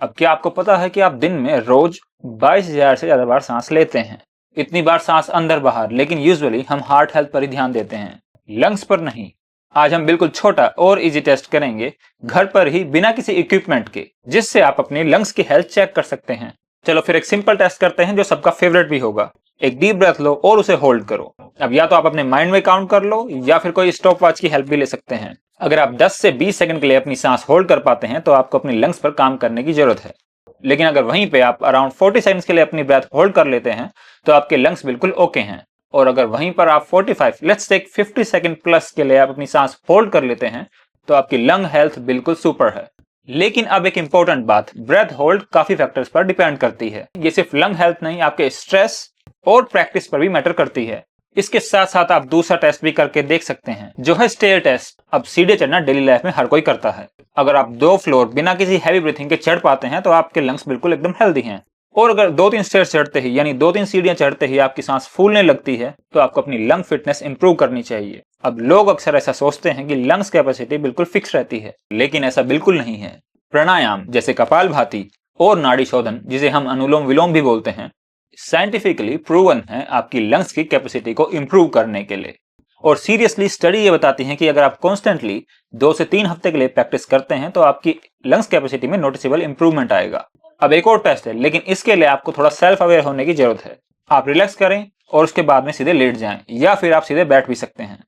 अब क्या आपको पता है कि आप दिन में रोज 22,000 से ज्यादा बार सांस लेते हैं? इतनी बार सांस अंदर बाहर, लेकिन यूजुअली हम हार्ट हेल्थ पर ही ध्यान देते हैं, लंग्स पर नहीं। आज हम बिल्कुल छोटा और इजी टेस्ट करेंगे, घर पर ही बिना किसी इक्विपमेंट के, जिससे आप अपने लंग्स की हेल्थ चेक कर सकते हैं। चलो फिर एक सिंपल टेस्ट करते हैं जो सबका फेवरेट भी होगा। एक डीप ब्रेथ लो और उसे होल्ड करो। अब या तो आप अपने माइंड में काउंट कर लो या फिर कोई स्टॉप वॉच की हेल्प भी ले सकते हैं। अगर आप 10 से 20 सेकंड के लिए अपनी सांस होल्ड कर पाते हैं तो आपको अपनी लंग्स पर काम करने की जरूरत है। लेकिन अगर वहीं पे आप अराउंड 40 सेकंड्स के लिए अपनी ब्रेथ होल्ड कर लेते हैं तो आपके लंग्स बिल्कुल ओके हैं। और अगर वहीं पर आप 45 लेट्स टेक 50 सेकंड प्लस के लिए आप अपनी सांस होल्ड कर लेते हैं तो आपकी लंग हेल्थ बिल्कुल सुपर है। लेकिन अब एक इंपॉर्टेंट बात, ब्रेथ होल्ड काफी फैक्टर्स पर डिपेंड करती है। ये सिर्फ लंग हेल्थ नहीं, आपके स्ट्रेस और प्रैक्टिस पर भी मैटर करती है। इसके साथ साथ आप दूसरा टेस्ट भी करके देख सकते हैं, जो है स्टेयर टेस्ट। अब सीढ़ी चढ़ना डेली लाइफ में हर कोई करता है। अगर आप 2 फ्लोर बिना किसी हैवी ब्रीथिंग के चढ़ पाते हैं तो आपके लंग्स बिल्कुल एकदम हेल्दी हैं। और अगर 2-3 स्टेयर चढ़ते ही यानी 2-3 सीढ़ियां चढ़ते ही आपकी सांस फूलने लगती है तो आपको अपनी लंग फिटनेस इंप्रूव करनी चाहिए। अब लोग अक्सर ऐसा सोचते हैं कि लंग्स कैपेसिटी बिल्कुल फिक्स रहती है, लेकिन ऐसा बिल्कुल नहीं है। प्राणायाम जैसे कपालभाति और नाड़ी शोधन, जिसे हम अनुलोम विलोम भी बोलते हैं, साइंटिफिकली प्रूवन है आपकी लंग्स की कैपेसिटी को इंप्रूव करने के लिए। और सीरियसली स्टडी ये बताती है कि अगर आप कॉन्स्टेंटली 2 से 3 हफ्ते के लिए प्रैक्टिस करते हैं तो आपकी लंग्स कैपेसिटी में नोटिसेबल इंप्रूवमेंट आएगा। अब एक और टेस्ट है, लेकिन इसके लिए आपको थोड़ा सेल्फ अवेयर होने की जरूरत है। आप रिलैक्स करें और उसके बाद में सीधे लेट जाएं, या फिर आप सीधे बैठ भी सकते हैं।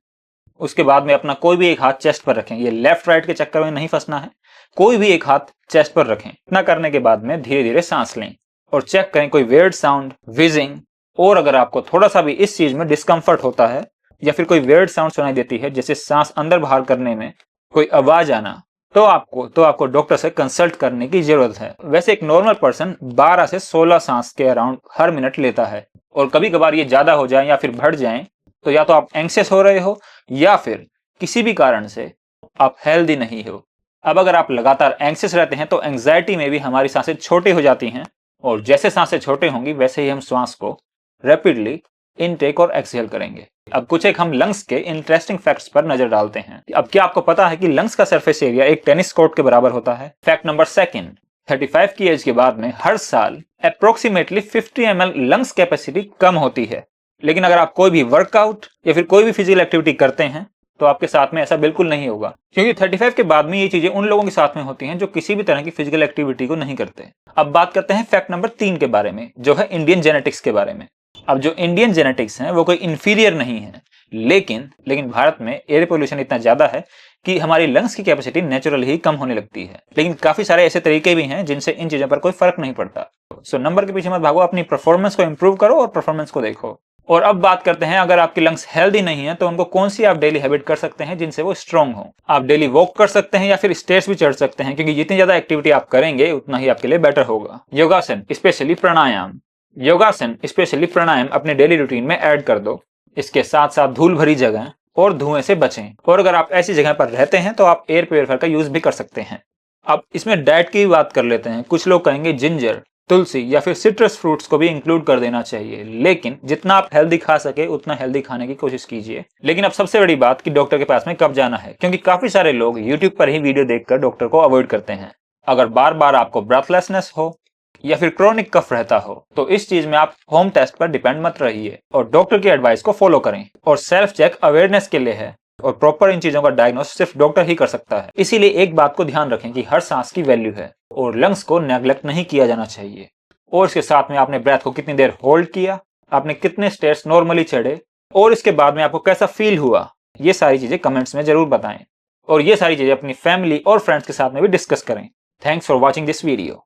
उसके बाद में अपना कोई भी एक हाथ चेस्ट पर रखें। ये लेफ्ट राइट के चक्कर में नहीं फंसना है, कोई भी एक हाथ चेस्ट पर रखें। इतना करने के बाद में धीरे धीरे सांस लें और चेक करें कोई वियर्ड साउंड, विजिंग, और अगर आपको थोड़ा सा भी इस चीज में डिस्कंफर्ट होता है या फिर कोई वियर्ड साउंड सुनाई देती है, जैसे सांस अंदर बाहर करने में कोई आवाज आना, तो आपको डॉक्टर से कंसल्ट करने की जरूरत है। वैसे एक नॉर्मल पर्सन 12 से 16 सांस के अराउंड हर मिनट लेता है, और कभी कभार ये ज्यादा हो जाए या फिर बढ़ जाए तो या तो आप एंग्शियस हो रहे हो या फिर किसी भी कारण से आप हेल्दी नहीं हो। अब अगर आप लगातार एंग्शियस रहते हैं तो एंग्जाइटी में भी हमारी सांसें छोटी हो जाती हैं, और जैसे सांसें छोटे होंगी वैसे ही हम श्वास को रैपिडली इनटेक और एक्सहेल करेंगे। अब कुछ एक हम लंग्स के इंटरेस्टिंग फैक्ट्स पर नजर डालते हैं। अब क्या आपको पता है कि लंग्स का सरफेस एरिया एक टेनिस कोर्ट के बराबर होता है? फैक्ट नंबर 2, 35 की एज के बाद में हर साल अप्रोक्सीमेटली 50 ml लंग्स कैपेसिटी कम होती है। लेकिन अगर आप कोई भी वर्कआउट या फिर कोई भी फिजिकल एक्टिविटी करते हैं तो आपके साथ में ऐसा बिल्कुल नहीं होगा, क्योंकि 35 के बाद में ये चीजें उन लोगों के साथ में होती हैं जो किसी भी तरह की फिजिकल एक्टिविटी को नहीं करते। अब बात करते हैं फैक्ट नंबर 3 के बारे में, जो है इंडियन जेनेटिक्स के बारे में। अब जो इंडियन जेनेटिक्स हैं वो कोई इंफीरियर नहीं है, लेकिन भारत में एयर पोल्यूशन इतना ज्यादा है कि हमारी लंग्स की कैपेसिटी नेचुरली ही कम होने लगती है। लेकिन काफी सारे ऐसे तरीके भी हैं जिनसे इन चीजों पर कोई फर्क नहीं पड़ता। सो नंबर के पीछे मत भागो, अपनी परफॉर्मेंस को इंप्रूव करो और परफॉर्मेंस को देखो। और अब बात करते हैं, अगर आपकी लंग्स हेल्दी नहीं है तो उनको कौन सी आप डेली हैबिट कर सकते हैं जिनसे वो स्ट्रांग हो। आप डेली वॉक कर सकते हैं या फिर स्टेयर्स भी चढ़ सकते हैं, क्योंकि जितनी ज्यादा एक्टिविटी आप करेंगे उतना ही आपके लिए बेटर होगा। योगासन स्पेशली प्राणायाम अपने डेली रूटीन में ऐड कर दो। इसके साथ साथ धूल भरी जगह और धुएं से बचें, और अगर आप ऐसी जगह पर रहते हैं तो आप एयर प्योरीफायर का यूज भी कर सकते हैं। अब इसमें डाइट की बात कर लेते हैं। कुछ लोग कहेंगे जिंजर, तुलसी या फिर सिट्रस फ्रूट्स को भी इंक्लूड कर देना चाहिए, लेकिन जितना आप हेल्दी खा सके उतना हेल्दी खाने की कोशिश कीजिए। लेकिन अब सबसे बड़ी बात कि डॉक्टर के पास में कब जाना है, क्योंकि काफी सारे लोग यूट्यूब पर ही वीडियो देखकर डॉक्टर को अवॉइड करते हैं। अगर बार बार आपको ब्रेथलेसनेस हो या फिर क्रोनिक कफ रहता हो तो इस चीज में आप होम टेस्ट पर डिपेंड मत रहिए और डॉक्टर की एडवाइस को फॉलो करें। और सेल्फ चेक अवेयरनेस के लिए है, और प्रॉपर इन चीजों का डायग्नोसिस सिर्फ डॉक्टर ही कर सकता है। इसीलिए एक बात को ध्यान रखें कि हर सांस की वैल्यू है और लंग्स को नेग्लेक्ट नहीं किया जाना चाहिए। और इसके साथ में आपने ब्रेथ को कितनी देर होल्ड किया, आपने कितने स्टेयर्स नॉर्मली चढ़े, और इसके बाद में आपको कैसा फील हुआ, ये सारी चीजें कमेंट्स में जरूर बताएं। और ये सारी चीजें अपनी फैमिली और फ्रेंड्स के साथ में भी डिस्कस करें। Thanks for watching this video.